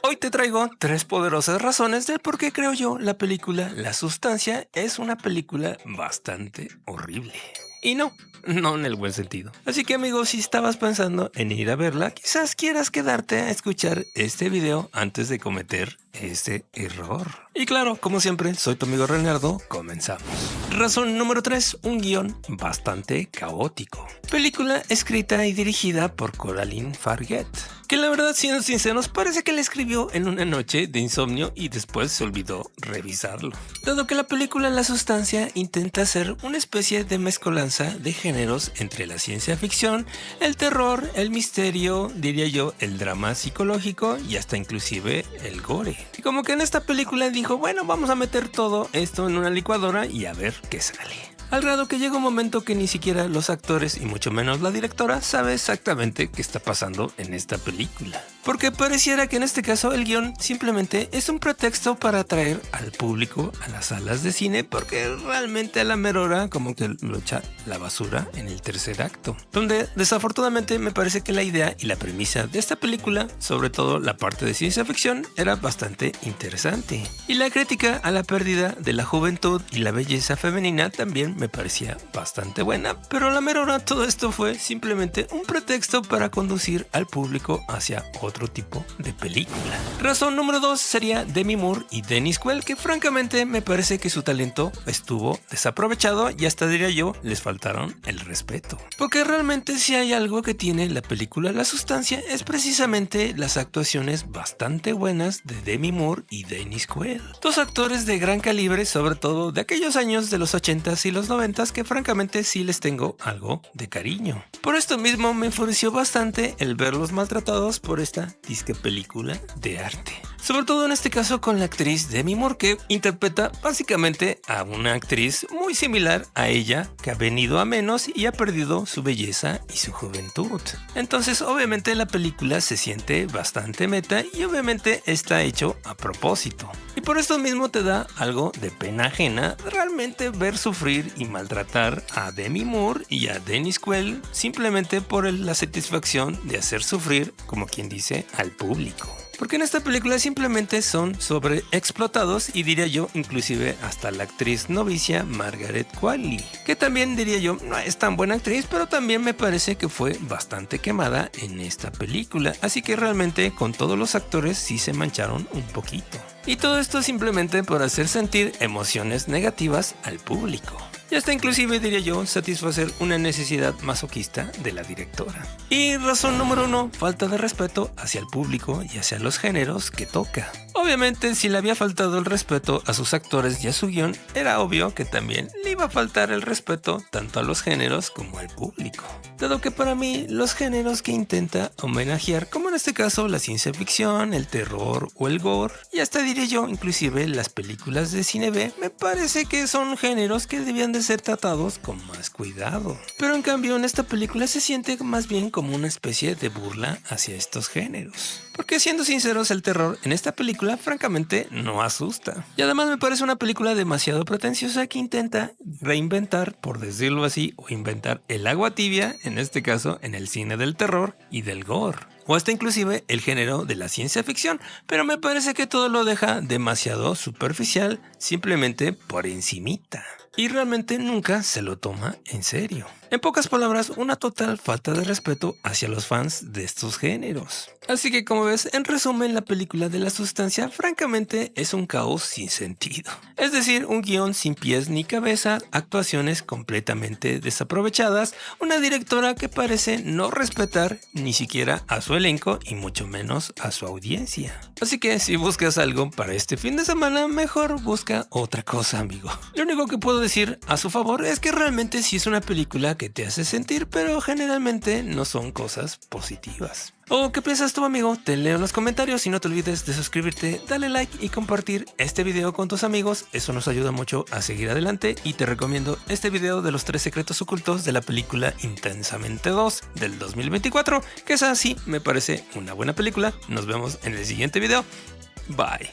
Hoy te traigo 3 poderosas razones del por qué creo yo la película La Sustancia es una película bastante horrible. Y no en el buen sentido. Así que amigos, si estabas pensando en ir a verla, quizás quieras quedarte a escuchar este video antes de cometer este error. Y claro, como siempre, soy tu amigo Renardo, comenzamos. Razón número 3, un guión bastante caótico. Película escrita y dirigida por Coraline Farguet, que la verdad, siendo sinceros, parece que la escribió en una noche de insomnio y después se olvidó revisarlo. Dado que la película La Sustancia intenta hacer una especie de mezcolanza de géneros entre la ciencia ficción, el terror, el misterio, diría yo, el drama psicológico y hasta inclusive el gore. Y como que en esta película dijo, bueno, vamos a meter todo esto en una licuadora y a ver qué sale. Al grado que llega un momento que ni siquiera los actores y mucho menos la directora sabe exactamente qué está pasando en esta película. Porque pareciera que en este caso el guión simplemente es un pretexto para atraer al público a las salas de cine, porque realmente a la mera hora como que lo echa la basura en el tercer acto. Donde desafortunadamente me parece que la idea y la premisa de esta película, sobre todo la parte de ciencia ficción, era bastante interesante. Y la crítica a la pérdida de la juventud y la belleza femenina también me parecía bastante buena, pero a la mera hora todo esto fue simplemente un pretexto para conducir al público hacia otro tipo de película. Razón número 2 sería Demi Moore y Dennis Quaid, que francamente me parece que su talento estuvo desaprovechado y hasta diría yo les faltaron el respeto. Porque realmente si hay algo que tiene la película La Sustancia es precisamente las actuaciones bastante buenas de Demi Moore y Dennis Quaid. Dos actores de gran calibre, sobre todo de aquellos años de los 80s y los 90s que francamente sí les tengo algo de cariño. Por esto mismo me enfureció bastante el verlos maltratados por esta disque película de arte. Sobre todo en este caso con la actriz Demi Moore, que interpreta básicamente a una actriz muy similar a ella, que ha venido a menos y ha perdido su belleza y su juventud. Entonces obviamente la película se siente bastante meta y obviamente está hecho a propósito. Y por esto mismo te da algo de pena ajena realmente ver sufrir y maltratar a Demi Moore y a Dennis Quaid simplemente por la satisfacción de hacer sufrir, como quien dice, al público. Porque en esta película simplemente son sobreexplotados y diría yo inclusive hasta la actriz novicia Margaret Qualley, que también diría yo no es tan buena actriz, pero también me parece que fue bastante quemada en esta película, así que realmente con todos los actores sí se mancharon un poquito. Y todo esto simplemente por hacer sentir emociones negativas al público. Y hasta inclusive diría yo satisfacer una necesidad masoquista de la directora. Y razón número 1, falta de respeto hacia el público y hacia los géneros que toca. Obviamente si le había faltado el respeto a sus actores y a su guión, era obvio que también le iba a faltar el respeto tanto a los géneros como al público. Dado que para mí los géneros que intenta homenajear, como en este caso la ciencia ficción, el terror o el gore, y hasta diré yo inclusive las películas de cine B, me parece que son géneros que debían de ser tratados con más cuidado. Pero en cambio en esta película se siente más bien como una especie de burla hacia estos géneros. Porque siendo sinceros, el terror en esta película francamente no asusta. Y además me parece una película demasiado pretenciosa que intenta reinventar, por decirlo así, o inventar el agua tibia, en este caso en el cine del terror y del gore. O hasta inclusive el género de la ciencia ficción, pero me parece que todo lo deja demasiado superficial, simplemente por encimita. Y realmente nunca se lo toma en serio. En pocas palabras, una total falta de respeto hacia los fans de estos géneros. Así que como ves, en resumen, la película de La Sustancia francamente es un caos sin sentido. Es decir, un guión sin pies ni cabeza, actuaciones completamente desaprovechadas, una directora que parece no respetar ni siquiera a su elenco y mucho menos a su audiencia. Así que si buscas algo para este fin de semana, mejor busca otra cosa, amigo. Lo único que puedo decir a su favor es que realmente sí es una película que te hace sentir, pero generalmente no son cosas positivas. ¿O qué piensas tú, amigo? Te leo en los comentarios y no te olvides de suscribirte, darle like y compartir este video con tus amigos. Eso nos ayuda mucho a seguir adelante y te recomiendo este video de los 3 secretos ocultos de la película Intensamente 2 del 2024, que esa sí me parece una buena película. Nos vemos en el siguiente video. Bye.